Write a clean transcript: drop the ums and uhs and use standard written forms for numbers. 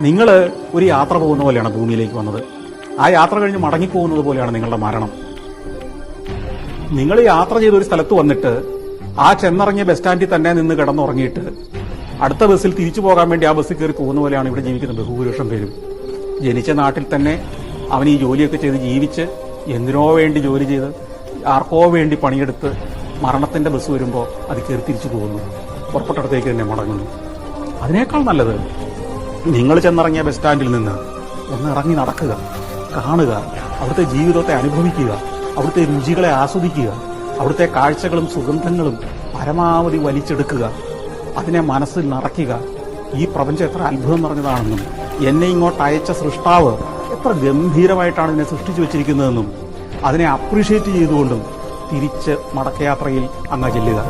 നിങ്ങൾ ഒരു യാത്ര പോകുന്ന പോലെയാണ് ഭൂമിയിലേക്ക് വന്നത്. ആ യാത്ര കഴിഞ്ഞ് മടങ്ങിപ്പോകുന്നത് പോലെയാണ് നിങ്ങളുടെ മരണം. നിങ്ങൾ യാത്ര ചെയ്ത ഒരു സ്ഥലത്ത് വന്നിട്ട് ആ ചെന്നിറങ്ങിയ ബസ് സ്റ്റാൻഡിൽ തന്നെ നിന്ന് കിടന്നുറങ്ങിയിട്ട് അടുത്ത ബസ്സിൽ തിരിച്ചു പോകാൻ വേണ്ടി ആ ബസ്സിൽ കയറി പോകുന്ന പോലെയാണ് ഇവിടെ ജീവിക്കുന്ന ബഹുഭൂരിപക്ഷം പേരും. ജനിച്ച നാട്ടിൽ തന്നെ അവൻ ഈ ജോലിയൊക്കെ ചെയ്ത് ജീവിച്ച് എന്തിനോ വേണ്ടി ജോലി ചെയ്ത് ആർക്കോ വേണ്ടി പണിയെടുത്ത് മരണത്തിന്റെ ബസ് വരുമ്പോൾ അത് കയറി തിരിച്ചു പോകുന്നു, പുറപ്പെട്ടടത്തേക്ക് തന്നെ മടങ്ങുന്നു. അതിനേക്കാൾ നല്ലത് നിങ്ങൾ ചെന്നിറങ്ങിയ ബസ് സ്റ്റാൻഡിൽ നിന്ന് ഒന്ന് ഇറങ്ങി നടക്കുക, കാണുക, അവിടുത്തെ ജീവിതത്തെ അനുഭവിക്കുക, അവിടുത്തെ രുചികളെ ആസ്വദിക്കുക, അവിടുത്തെ കാഴ്ചകളും സുഗന്ധങ്ങളും പരമാവധി വലിച്ചെടുക്കുക, അതിനെ മനസ്സിൽ നിറയ്ക്കുക. ഈ പ്രപഞ്ചം എത്ര അത്ഭുതം നിറഞ്ഞതാണെന്നും എന്നെ ഇങ്ങോട്ട് അയച്ച സൃഷ്ടാവ് എത്ര ഗംഭീരമായിട്ടാണ് ഇതിനെ സൃഷ്ടിച്ചു വെച്ചിരിക്കുന്നതെന്നും അതിനെ അപ്രീഷിയേറ്റ് ചെയ്തുകൊണ്ടും തിരിച്ച് മടക്കയാത്രയിൽ അങ്ങ് ചെല്ലുക.